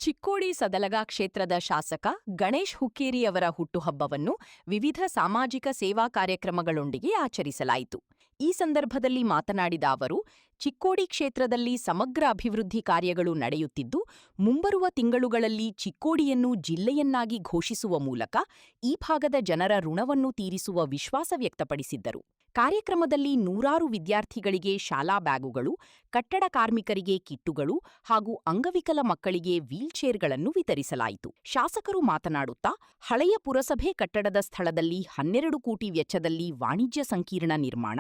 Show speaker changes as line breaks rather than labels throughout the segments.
ಚಿಕ್ಕೋಡಿ ಸದಲಗಾ ಕ್ಷೇತ್ರದ ಶಾಸಕ ಗಣೇಶ್ ಹುಕ್ಕೇರಿಯವರ ಹುಟ್ಟುಹಬ್ಬವನ್ನು ವಿವಿಧ ಸಾಮಾಜಿಕ ಸೇವಾ ಕಾರ್ಯಕ್ರಮಗಳೊಂದಿಗೆ ಆಚರಿಸಲಾಯಿತು. ಈ ಸಂದರ್ಭದಲ್ಲಿ ಮಾತನಾಡಿದ ಅವರು, ಚಿಕ್ಕೋಡಿ ಕ್ಷೇತ್ರದಲ್ಲಿ ಸಮಗ್ರ ಅಭಿವೃದ್ಧಿ ಕಾರ್ಯಗಳು ನಡೆಯುತ್ತಿದ್ದು, ಮುಂಬರುವ ತಿಂಗಳುಗಳಲ್ಲಿ ಚಿಕ್ಕೋಡಿಯನ್ನು ಜಿಲ್ಲೆಯನ್ನಾಗಿ ಘೋಷಿಸುವ ಮೂಲಕ ಈ ಭಾಗದ ಜನರ ಋಣವನ್ನು ತೀರಿಸುವ ವಿಶ್ವಾಸ ವ್ಯಕ್ತಪಡಿಸಿದ್ದರು. ಕಾರ್ಯಕ್ರಮದಲ್ಲಿ ನೂರಾರು ವಿದ್ಯಾರ್ಥಿಗಳಿಗೆ ಶಾಲಾ ಬ್ಯಾಗುಗಳು, ಕಟ್ಟಡ ಕಾರ್ಮಿಕರಿಗೆ ಕಿಟ್ಟುಗಳು ಹಾಗೂ ಅಂಗವಿಕಲ ಮಕ್ಕಳಿಗೆ ವೀಲ್ಚೇರ್ಗಳನ್ನು ವಿತರಿಸಲಾಯಿತು. ಶಾಸಕರು ಮಾತನಾಡುತ್ತಾ, ಹಳೆಯ ಪುರಸಭೆ ಕಟ್ಟಡದ ಸ್ಥಳದಲ್ಲಿ 12 ಕೋಟಿ ವೆಚ್ಚದಲ್ಲಿ ವಾಣಿಜ್ಯ ಸಂಕೀರ್ಣ ನಿರ್ಮಾಣ,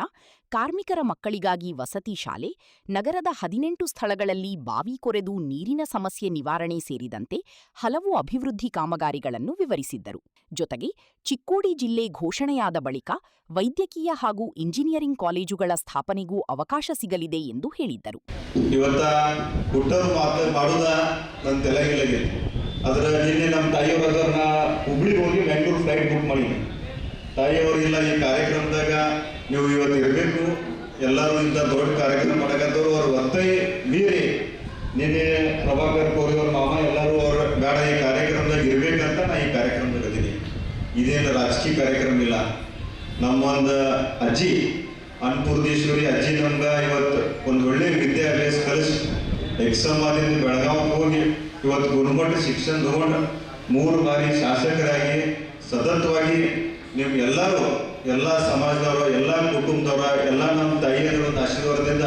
ಕಾರ್ಮಿಕರ ಮಕ್ಕಳಿಗಾಗಿ ವಸತಿ ಶಾಲೆ, ನಗರದ 18 ಸ್ಥಳಗಳಲ್ಲಿ ಬಾವಿ ಕೊರೆದು ನೀರಿನ ಸಮಸ್ಯೆ ನಿವಾರಣೆ ಸೇರಿದಂತೆ ಹಲವು ಅಭಿವೃದ್ಧಿ ಕಾಮಗಾರಿಗಳನ್ನು ವಿವರಿಸಿದ್ದರು. ಜೊತೆಗೆ ಚಿಕ್ಕೋಡಿ ಜಿಲ್ಲೆ ಘೋಷಣೆಯಾದ ಬಳಿಕ ವೈದ್ಯಕೀಯ ಹಾಗೂ ಇಂಜಿನಿಯರಿಂಗ್ ಕಾಲೇಜುಗಳ ಸ್ಥಾಪನೆಗೂ ಅವಕಾಶ ಸಿಗಲಿದೆ ಎಂದು ಹೇಳಿದ್ದರು.
ಇವತ್ತ ಹುಟ್ಟೋದು ಮಾಡುದ ನನ್ನ ತಲೆಗೆ ಅದರ ನಿನ್ನೆ ನಮ್ಮ ತಾಯಿಯವರನ್ನ ಹುಬ್ಳಿಗೆ ಹೋಗಿ ಬೆಂಗಳೂರು ಫ್ಲೈಟ್ ಬುಕ್ ಮಾಡಿದ್ವಿ. ತಾಯಿಯವರು ಇಲ್ಲ, ಈ ಕಾರ್ಯಕ್ರಮದಾಗ ನೀವು ಇವತ್ತು ಇರಬೇಕು, ಎಲ್ಲರೂ ಇಂಥ ದೊಡ್ಡ ಕಾರ್ಯಕ್ರಮ ಮಾಡಕತ್ತವ್ರು ಅವ್ರ ಒತ್ತೈ ಮೀರಿ ನಿನ್ನೆ ಪ್ರಭಾಕರ್ ಕೋರಿ ಅವ್ರ ಮಾಮ ಎಲ್ಲರೂ ಅವ್ರ ಬೇಡ ಈ ಕಾರ್ಯಕ್ರಮದಾಗ ಇರ್ಬೇಕಂತ ನಾ ಈ ಕಾರ್ಯಕ್ರಮದಾಗ ಅದೀನಿ. ಇದೇನು ರಾಜಕೀಯ ಕಾರ್ಯಕ್ರಮ ಇಲ್ಲ. ನಮ್ಮೊಂದು ಅಜ್ಜಿ ಅನ್ನಪೂರ್ಣೇಶ್ವರಿ ಅಜ್ಜಿ ನಮ್ಗೆ ಇವತ್ತು ಒಂದು ಒಳ್ಳೆ ವಿದ್ಯಾಭ್ಯಾಸ ಕಲಿಸಿ ಎಕ್ಸಾಮ್ ಆದಿಂದ ಬೆಳಗಾವಿಗೆ ಹೋಗಿ ಇವತ್ತು ಗುಣಮಟ್ಟ ಶಿಕ್ಷಣ ತಗೊಂಡು 3 ಬಾರಿ ಶಾಸಕರಾಗಿ ಸತತವಾಗಿ ನಿಮ್ಗೆಲ್ಲರೂ ಎಲ್ಲ ಸಮಾಜದವರು, ಎಲ್ಲ ಕುಟುಂಬದವರ, ಎಲ್ಲ ನಮ್ಮ ತಾಯಿಯರ ಒಂದು ಆಶೀರ್ವಾದದಿಂದ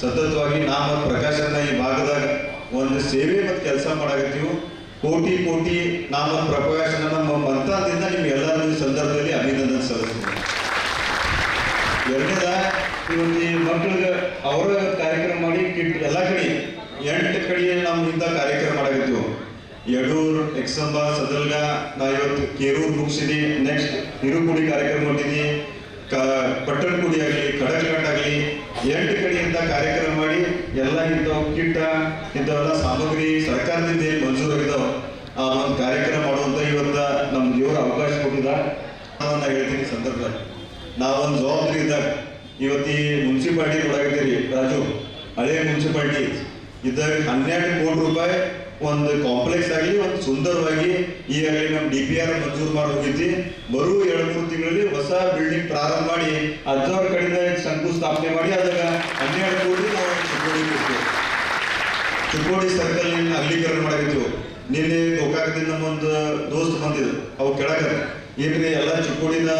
ಸತತವಾಗಿ ನಾವು ಪ್ರಕಾಶನ ಈ ಭಾಗದಾಗ ಒಂದು ಸೇವೆ ಮತ್ತು ಕೆಲಸ ಮಾಡಾಕತ್ತೀವಿ. ಕೋಟಿ ಕೋಟಿ ನಾಮ ಪ್ರಕಾಶನ ನಮ್ಮ ಮಂತ್ರದಿಂದ ನಿಮ್ಗೆಲ್ಲರೂ ಈ ಸಂದರ್ಭದಲ್ಲಿ ಅಭಿನಂದನೆ ಸಲ್ಲಿಸ್ತೀವಿ. ಎರಡನೇದ ಇವತ್ತು ಈ ಮಕ್ಕಳಿಗೆ ಅವರ ಕಾರ್ಯಕ್ರಮ ಮಾಡಿ ಕಿಟ್ ಎಲ್ಲ ಕಡೆ 8 ಕಡೆ ನಾವು ಇಂಥ ಕಾರ್ಯಕ್ರಮ ಮಾಡಾಕತ್ತೀವಿ. ಯಡೂರು, ಎಕ್ಸಂಬ, ಸದಲ್ಗ, ನಾ ಇವತ್ತು ಕೇರೂರು ಮುಗಿಸಿದಿ. ನೆಕ್ಸ್ಟ್ ಹಿರುಕುಡಿ ಕಾರ್ಯಕ್ರಮ ಮಾಡಿದ್ವಿ. ಪಟ್ಟಣಕುಡಿ ಆಗಲಿ, ಕಡಕಘಾಟ್ ಆಗಲಿ 8 ಕಡೆಯಿಂದ ಕಾರ್ಯಕ್ರಮ ಮಾಡಿ ಎಲ್ಲ ಇಂಥವು ಕಿಟ್ಟ ಇಂಥವೆಲ್ಲ ಸಾಮಗ್ರಿ ಸರ್ಕಾರದಿಂದ ಏನು ಮಂಜೂರಾಗಿದ್ದಾವೆ ಆ ಒಂದು ಕಾರ್ಯಕ್ರಮ ಮಾಡುವಂಥ ಇವತ್ತು ನಮ್ಮ ದೇವರ ಅವಕಾಶ ಕೊಟ್ಟಿದ್ದ. ನಾನು ಹೇಳ್ತೀನಿ ಸಂದರ್ಭದಲ್ಲಿ ನಾವೊಂದು ಜವಾಬ್ದಾರಿ ಇದ್ದಾಗ ಇವತ್ತು ಈ ಮುನ್ಸಿಪಾಲ್ಟಿ ಕೊಡಾಗಿದ್ದೀರಿ ರಾಜು, ಹಳೆ ಮುನ್ಸಿಪಾಲ್ಟಿ ಇದ್ದಾಗ 12 ಕೋಟಿ ರೂಪಾಯಿ ಒಂದು ಕಾಂಪ್ಲೆಕ್ಸ್ ಆಗಲಿ ಒಂದು ಸುಂದರವಾಗಿ ಈಗಾಗಲೇ ನಮ್ಮ DPR ಮಂಜೂರು ಮಾಡಿ ಹೋಗಿದ್ವಿ. ಬರೋ 2-3 ತಿಂಗಳಲ್ಲಿ ಹೊಸ ಬಿಲ್ಡಿಂಗ್ ಪ್ರಾರಂಭ ಮಾಡಿ 10,000 ಕಡೆಯಿಂದ ಶಂಕುಸ್ಥಾಪನೆ ಮಾಡಿ ಅದಾಗ 12 ಕೋಟಿ ನಾವು ಚಿಕ್ಕೋಡಿ ಸರ್ಕಲ್ ಅಗಲೀಕರಣ ಮಾಡಿದ್ವಿ. ನಿನ್ನೆ ಗೋಕಾಕದಿಂದ ನಮ್ಮೊಂದು ದೋಸ್ತ್ ಬಂದಿದ್ರು, ಅವು ಕೆಳಗೆ ಏನ್ರಿ ಎಲ್ಲ ಚಿಕ್ಕೋಡಿನ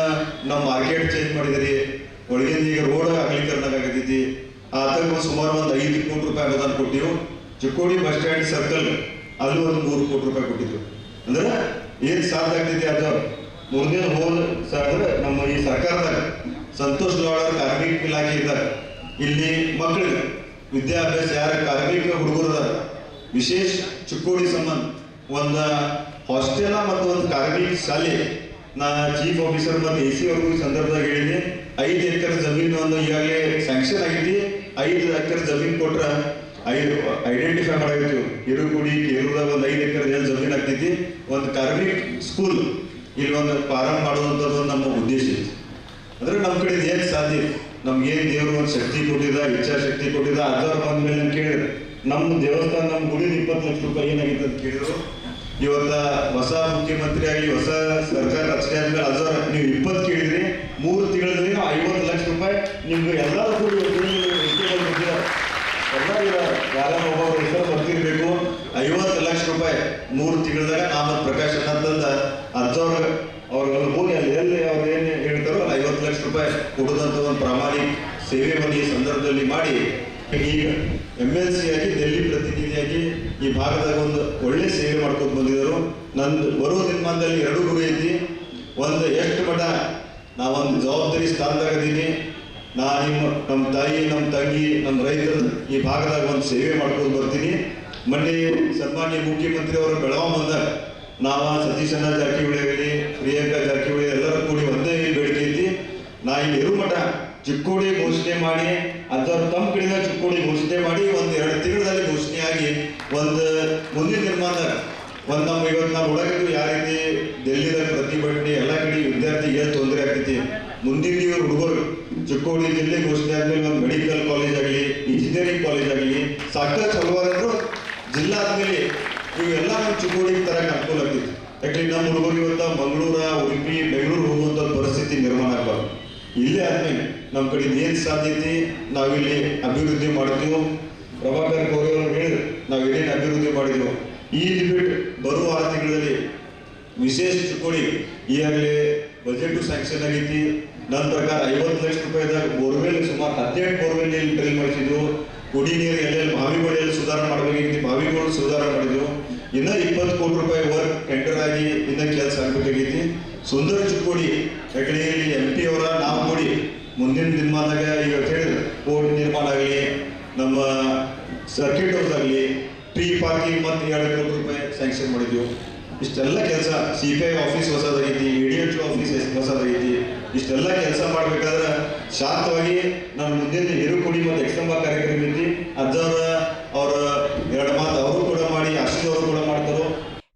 ನಮ್ಮ ಮಾರ್ಕೆಟ್ ಚೇಂಜ್ ಮಾಡಿದಿರಿ, ಒಳಗಿಂದ ಈಗ ರೋಡ್ ಅಗಲೀಕರಣ ಆಗತೈತಿ, ಅದಕ್ಕೆ ಸುಮಾರು ಒಂದು 5 ಕೋಟಿ ರೂಪಾಯಿ ಅನುದಾನ ಕೊಟ್ಟಿವು. ಚಿಕ್ಕೋಡಿ ಬಸ್ ಸ್ಟ್ಯಾಂಡ್ ಸರ್ಕಲ್ ಅಲ್ಲೂ ಒಂದು 3 ಕೋಟಿ ರೂಪಾಯಿ ಕೊಟ್ಟಿದ್ರು. ಅಂದ್ರೆ ಏನು ಸಾಧ್ಯ ಆಗ್ತೈತಿ ಅದು ಮುಂದಿನ ಅಂದ್ರೆ ನಮ್ಮ ಈ ಸರ್ಕಾರದಾಗ ಸಂತೋಷ್ ಗೌಡ ಕಾರ್ಮಿಕ ಇಲಾಖೆ ಇದ್ದಾಗ ಇಲ್ಲಿ ಮಕ್ಕಳಿಗೆ ವಿದ್ಯಾಭ್ಯಾಸ ಯಾರ ಕಾರ್ಮಿಕ ಹುಡುಗರದ ವಿಶೇಷ ಚಿಕ್ಕೋಡಿ ಸಂಬಂಧ ಒಂದು ಹಾಸ್ಟೆಲ ಮತ್ತು ಒಂದು ಕಾರ್ಮಿಕ ಶಾಲೆ ನಾ ಚೀಫ್ ಆಫೀಸರ್ ಮತ್ತು AC ಅವ್ರಿಗೂ ಈ ಸಂದರ್ಭದಾಗ ಹೇಳಿದೆ. 5 ಎಕರೆ ಜಮೀನು ಒಂದು ಈಗಾಗಲೇ ಸ್ಯಾಂಕ್ಷನ್ ಆಗಿದ್ದಿ. 5 ಎಕರೆ ಜಮೀನು ಕೊಟ್ರೆ ಐಡೆಂಟಿಫೈ ಮಾಡಾಗಿರ್ತೀವಿ. ಹಿರುಗುಡಿ ಕೇರೂರದಾಗ ಒಂದು 5 ಎಕರೆ ಏನು ಜಮೀನು ಆಗ್ತೈತಿ. ಒಂದು ಕಾರ್ಮಿಕ ಸ್ಕೂಲ್ ಇಲ್ಲಿ ಒಂದು ಪ್ರಾರಂಭ ಮಾಡುವಂಥದ್ದು ನಮ್ಮ ಉದ್ದೇಶ ಇತ್ತು. ಅಂದ್ರೆ ನಮ್ಮ ಕಡೆ ಏನು ಸಾಧ್ಯ, ನಮ್ಗೇನು ದೇವರು ಒಂದು ಶಕ್ತಿ ಕೊಟ್ಟಿದ್ದ, ಇಚ್ಛಾಶಕ್ತಿ ಕೊಟ್ಟಿದ್ದ. ಅದರ ಬಂದ ಮೇಲೆ ಕೇಳಿದ್ರು ನಮ್ಮ ದೇವಸ್ಥಾನ ನಮ್ಮ ಗುಡಿದ 20 ಲಕ್ಷ ರೂಪಾಯಿ ಏನಾಗಿತ್ತು ಅಂತ ಕೇಳಿದ್ರು. ಇವತ್ತ ಹೊಸ ಮುಖ್ಯಮಂತ್ರಿ ಆಗಲಿ ಹೊಸ ಸರ್ಕಾರ ರಚನೆ ಆದ್ಮೇಲೆ ಅದರ ನೀವು 20 ಕೇಳಿದ್ರಿ, 3 ತಿಂಗಳಲ್ಲಿ ನಾವು 50 ಲಕ್ಷ ರೂಪಾಯಿ ನಿಮ್ಗೆ ಎಲ್ಲರೂ ಕೂಡಿ ಒಬ್ಬೊಬ್ಬರ ಹೆಸರು ಬರ್ತಿರ್ಬೇಕು. 50 ಲಕ್ಷ ರೂಪಾಯಿ 3 ತಿಂಗಳದಾಗ ನಾಮ ಪ್ರಕಾಶನ ಅಂತಂದ 10,000 ಅವ್ರಿಗೆಲ್ಲ ಹೋಗಿ ಅಲ್ಲಿ ಎಲ್ಲಿ ಅವ್ರು ಏನು ಹೇಳ್ತಾರೋ 50 ಲಕ್ಷ ರೂಪಾಯಿ ಕೊಡೋದಂತ ಒಂದು ಪ್ರಾಮಾಣಿಕ ಸೇವೆಯನ್ನು ಈ ಸಂದರ್ಭದಲ್ಲಿ ಮಾಡಿ ಈಗ MLC ಆಗಿ ಡೆಲ್ಲಿ ಪ್ರತಿನಿಧಿಯಾಗಿ ಈ ಭಾಗದಾಗ ಒಂದು ಒಳ್ಳೆ ಸೇವೆ ಮಾಡ್ಕೊಂಡು ಬಂದಿದ್ದರು. ನಂದು ಬರೋ ದಿನಮಾನದಲ್ಲಿ 2 ಗುರಿ ಐತಿ. ಒಂದು ಎಷ್ಟು ಮಠ ನಾವೊಂದು ಜವಾಬ್ದಾರಿ ಸ್ಥಾನದಾಗಿದ್ದೀನಿ. ನಾ ನಮ್ಮ ತಾಯಿ, ನಮ್ಮ ತಂಗಿ, ನಮ್ಮ ರೈತರು ಈ ಭಾಗದಾಗ ಒಂದು ಸೇವೆ ಮಾಡ್ಕೊಂಡು ಬರ್ತೀನಿ. ಮೊನ್ನೆ ಸನ್ಮಾನ್ಯ ಮುಖ್ಯಮಂತ್ರಿ ಅವರು ಬೆಳಗಾವಿ ಬಂದಾಗ ನಾವು ಸತೀಶಣ್ಣ ಜಾರಕಿಹೊಳಿ ಆಗಲಿ, ಪ್ರಿಯಾಂಕಾ ಜಾರಕಿಹೊಳಿ ಎಲ್ಲರೂ ಕೂಡಿ ಒಂದೇ ಬೇಡಿಕೆ ಐತಿ. ನಾ ಇಲ್ಲಿ ಇರುಮಠ ಚಿಕ್ಕೋಡಿ ಘೋಷಣೆ ಮಾಡಿ ಅದರ ತಮ್ಮ ಕಡೆಯಿಂದ ಚಿಕ್ಕೋಡಿ ಘೋಷಣೆ ಮಾಡಿ ಒಂದು 2 ತಿಂಗಳಲ್ಲಿ ಘೋಷಣೆ ಆಗಿ ಒಂದು ಮುಂದಿನ ನಿರ್ಮಾಣದಾಗ ಒಂದು ನಮ್ಮ ಇವತ್ತು ನಾವು ಒಳಗಿದ್ದು ಯಾವ ರೀತಿ ಡೆಲ್ಲಿದಾಗ ಪ್ರತಿಭಟನೆ ಎಲ್ಲ ಕಡೆ ವಿದ್ಯಾರ್ಥಿಗೆ ತೊಂದರೆ ಆಗ್ತೈತಿ. ಮುಂದಿನ ಹುಡುಗರು ಚಿಕ್ಕೋಡಿ ಜಿಲ್ಲೆ ಘೋಷಣೆ ಆದ್ಮೇಲೆ ಒಂದು ಮೆಡಿಕಲ್ ಕಾಲೇಜ್ ಆಗಲಿ, ಇಂಜಿನಿಯರಿಂಗ್ ಕಾಲೇಜ್ ಆಗಲಿ ಸಾಕಷ್ಟು ಹಲವಾರು ಜಿಲ್ಲಾ ಆದ್ಮೇಲೆ ಇವೆಲ್ಲ ನಮ್ಮ ಚಿಕ್ಕೋಡಿಗೆ ತರಕ್ಕೆ ಅನುಕೂಲ ಆಗ್ತೈತಿ. ಯಾಕಂದ್ರೆ ನಮ್ಮ ಹುಡುಗರು ಇವತ್ತು ಮಂಗಳೂರು, ಉಡುಪಿ, ಬೆಂಗಳೂರು ಹೋಗುವಂಥ ಪರಿಸ್ಥಿತಿ ನಿರ್ಮಾಣ ಆಗಬಾರ್ದು. ಇಲ್ಲೇ ಆದ್ಮೇಲೆ ನಮ್ಮ ಕಡೆ ಏನು ಸಾಧ್ಯತೆ ನಾವಿಲ್ಲಿ ಅಭಿವೃದ್ಧಿ ಮಾಡಿದ್ವಿ. ಪ್ರಭಾಕರ್ ಕೋರೆ ಅವರು ಹೇಳಿದ್ರು ನಾವು ಏನೇನು ಅಭಿವೃದ್ಧಿ ಮಾಡಿದ್ವಿ. ಈ ಡಿಬೇಟ್ ಬರುವ 6 ತಿಂಗಳಲ್ಲಿ ವಿಶೇಷ ಚಿಕ್ಕೋಡಿ ಈಗಾಗಲೇ ಬಜೆಟ್ ಸ್ಯಾಂಕ್ಷನ್ ಆಗೈತಿ. ನನ್ನ ಪ್ರಕಾರ 50 ಲಕ್ಷ ರೂಪಾಯಿದಾಗ ಬೋರ್ವೆಲ್ ಸುಮಾರು 17 ಬೋರ್ವೆಲ್ ಡ್ರಿಲ್ ಮಾಡಿಸಿದ್ವು. ಕುಡಿ ನೀರು ಎಲ್ಲೆಲ್ಲಿ ಬಾವಿಗಳೆಲ್ಲ ಸುಧಾರಣೆ ಮಾಡಬೇಕಾಗಿತ್ತು, ಬಾವಿಗಳು ಸುಧಾರಣೆ ಮಾಡಿದ್ವು. ಇನ್ನ 20 ಕೋಟಿ ರೂಪಾಯಿ ವರ್ಕ್ ಟೆಂಡರ್ ಆಗಿ ಇನ್ನ ಕೆಲಸ ಆಗಬೇಕಾಗೈತಿ. ಸುಂದರ ಚಿಕ್ಕೋಡಿ ಯಾಕಂದ್ರೆ ಇಲ್ಲಿ MP ಅವರ ನಾವು ಕೂಡಿ ಮುಂದಿನ ದಿನಮಾನದಾಗ ಈಗ ಹೇಳಿದ್ರು ಕೋರ್ಟ್ ನಿರ್ಮಾಣ ಆಗಲಿ, ನಮ್ಮ ಸರ್ಕಿಟ್ ಹೌಸ್ ಆಗಲಿ, ಟ್ರೀ ಪಾರ್ಕಿಂಗ್ ಮತ್ತು 2 ಕೋಟಿ ರೂಪಾಯಿ ಸ್ಯಾಂಕ್ಷನ್ ಮಾಡಿದ್ವಿ. ಇಷ್ಟೆಲ್ಲ ಕೆಲಸ CPI ಆಫೀಸ್ ಹೊಸದಾಗೈತಿ, ADHO ಆಫೀಸ್ ಹೊಸದಾಗೈತಿ. ಇಷ್ಟೆಲ್ಲ ಕೆಲಸ ಮಾಡ್ಬೇಕಾದ್ರೆ ಶಾಂತವಾಗಿ ನಾನು ಮುಂದಿನ ಹಿರುಕುಡಿ ಮತ್ತು ಎಕ್ಸಂಬ ಕಾರ್ಯಕ್ರಮ ಐತಿ. ಅಜ್ಜವರ ಅವರ 2 ಮಾತು ಅವರು ಕೂಡ ಮಾಡಿ, ಅವರು ಕೂಡ ಮಾಡ್ತಾರೋ.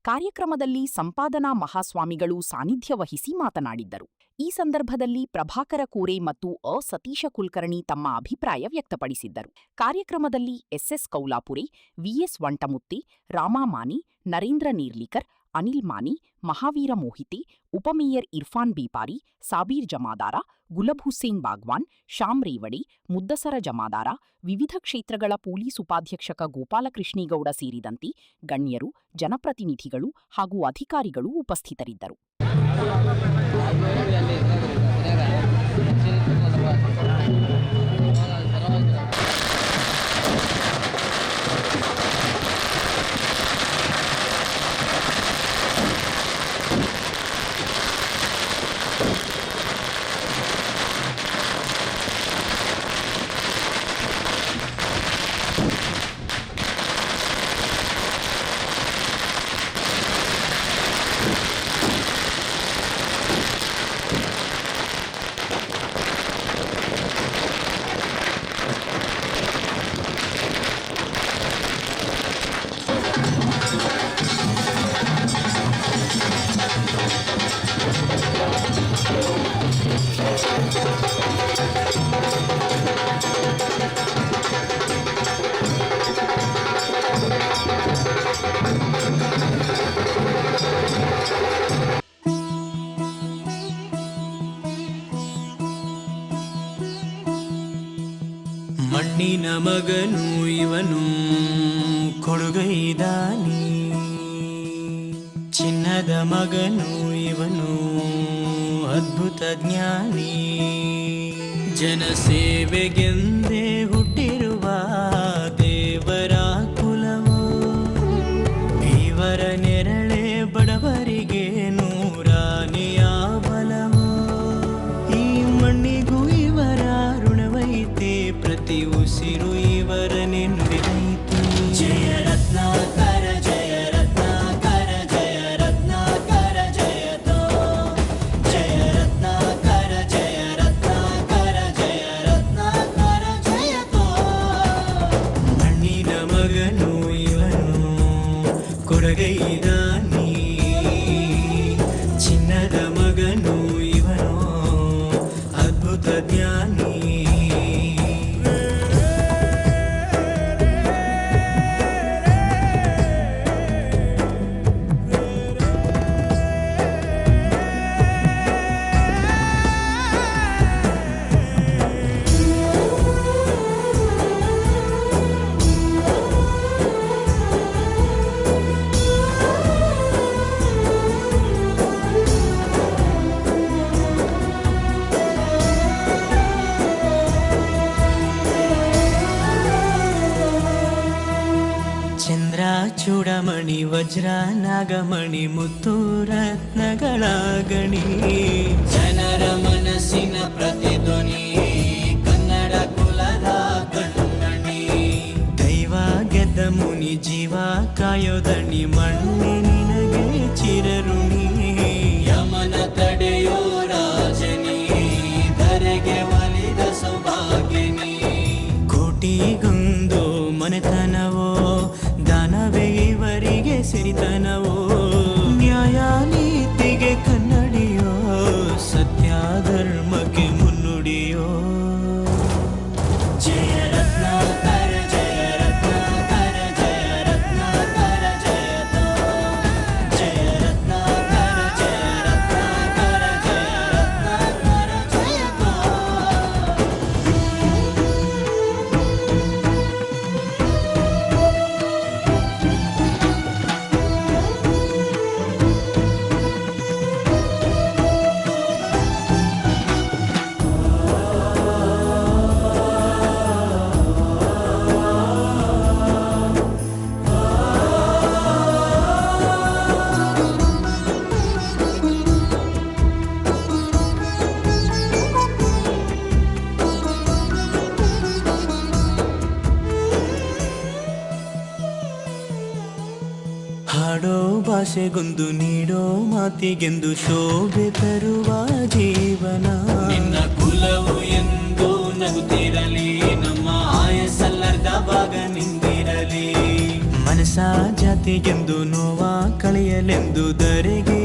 ಕಾರ್ಯಕ್ರಮದಲ್ಲಿ ಸಂಪಾದನಾ ಮಹಾಸ್ವಾಮಿಗಳು ಸಾನ್ನಿಧ್ಯ ವಹಿಸಿ ಮಾತನಾಡಿದ್ದರು. ಈ ಸಂದರ್ಭದಲ್ಲಿ ಪ್ರಭಾಕರ ಕೋರೆ ಮತ್ತು ಸತೀಶ ಕುಲಕರ್ಣಿ ತಮ್ಮ ಅಭಿಪ್ರಾಯ ವ್ಯಕ್ತಪಡಿಸಿದ್ದರು. ಕಾರ್ಯಕ್ರಮದಲ್ಲಿ SS ಕೌಲಾಪುರೆ, VS ವಂಟಮುತ್ತಿ, ರಾಮಾ ಮಾನಿ, ನರೇಂದ್ರ ನೀರ್ಲಿಕರ್, ಅನಿಲ್ ಮಾನಿ, ಮಹಾವೀರ ಮೋಹಿತಿ, ಉಪಮೇಯರ್ ಇರ್ಫಾನ್ ಬೀಪಾರಿ, ಸಾಬೀರ್ ಜಮಾದಾರ, ಗುಲಬ್ ಹುಸೇನ್ ಬಾಗ್ವಾನ್, ಶ್ಯಾಮ್ ರೇವಡಿ, ಮುದ್ದಸರ ಜಮಾದಾರ, ವಿವಿಧ ಕ್ಷೇತ್ರಗಳ ಪೊಲೀಸ್ ಉಪಾಧ್ಯಕ್ಷಕ ಗೋಪಾಲಕೃಷ್ಣೇಗೌಡ ಸೇರಿದಂತೆ ಗಣ್ಯರು, ಜನಪ್ರತಿನಿಧಿಗಳು ಹಾಗೂ ಅಧಿಕಾರಿಗಳು ಉಪಸ್ಥಿತರಿದ್ದರು.
ಮಣ್ಣಿನ ಮಗನು ಇವನು ಕೊಡುಗೈದಾನಿ, ಚಿನ್ನದ ಮಗನು ಇವನು ಅದ್ಭುತ ಜ್ಞಾನಿ. ಜನಸೇವೆಗೆಂದೇ ಹುಟ್ಟಿರುವ ದೇವರ ಕುಲವು, ಇವರ ನೆರಳೆ ಬಡವರಿಗೆ ನೂರಾನೆಯ ಬಲವು. ಈ ಮಣ್ಣಿಗೂ ಇವರ ಋಣವೈತೆ, ಪ್ರತಿ ಉಸಿರು ಇವರನ್ನೇ ನುಡಿದೈತೆ. ಜಯ ರತ್ನಾಕರ, ಜಯ ರತ್ನಾಕರ, ಜಯ ರತ್ನಾಕರ ಜಯತೋ. ಜಯ ರತ್ನಾಕರ, ಜಯ ರತ್ನಾಕರ, ಜಯ ರತ್ನಾಕರ ಜಯತೋ. ಮಣ್ಣಿನ ಮಗನು ಇವನು ಕೊಡಗೈದಾನಿ, ಚಿನ್ನದ ಮಗನು ಇವನು ಅದ್ಭುತ ಜ್ಞಾನಿ. ಚಂದ್ರ ಚೂಡಮಣಿ, ವಜ್ರ ನಾಗಮಣಿ, ಮುತ್ತು ರತ್ನಗಳ ಗಣಿ, ಜನರ ಮನಸ್ಸಿನ ಪ್ರತಿಧ್ವನಿ, ಕನ್ನಡ ಕುಲದ ಕಣ್ಮಣಿ. ದೈವ ಗೆದ್ದ ಮುನಿ, ಜೀವ ಕಾಯೋದಣಿ, ಮಣ್ಣೆ ನಿನಗೆ ಚಿರಋಣಿ. ಯಮನ ತಡೆಯೋ ರಾಜನಿ, ಧರೆಗೆ ಒಲಿದ ಸೌಭಾಗ್ಯನಿ. ಕೋಟಿಗೊಂದು ಮನೆತನವೋ, ದಾನವೇ ಇವರಿಗೆ ಸಿರಿತನವೋ. ನ್ಯಾಯ ನೀತಿಗೆ ಕನ್ನಡಿಯೋ, ಸತ್ಯ ಧರ್ಮಕ್ಕೆ ಮುನ್ನುಡಿಯೋ. ಜಯ ರತ್ನಾಕರ, ಜಯ ರತ್ನಾಕರ, ಜಯ ರತ್ನಾಕರ ಜಯತ. ಹಾಡೋ ಭಾಷೆಗೊಂದು ನೀಡೋ ಮಾತಿಗೆಂದು ಶೋಭೆ ತರುವ ಜೀವನ. ನಿನ್ನ ಕುಲವು ಎಂದು ನಗುತ್ತಿರಲಿ, ನಮ್ಮ ಆಯಸ್ಸಲ್ಲರ್ಧ ಭಾಗ ನಿಂದಿರಲಿ. ಮನಸ ಜಾತಿಗೆಂದು ನೋವ ಕಳೆಯಲೆಂದು ಧರೆಗೆ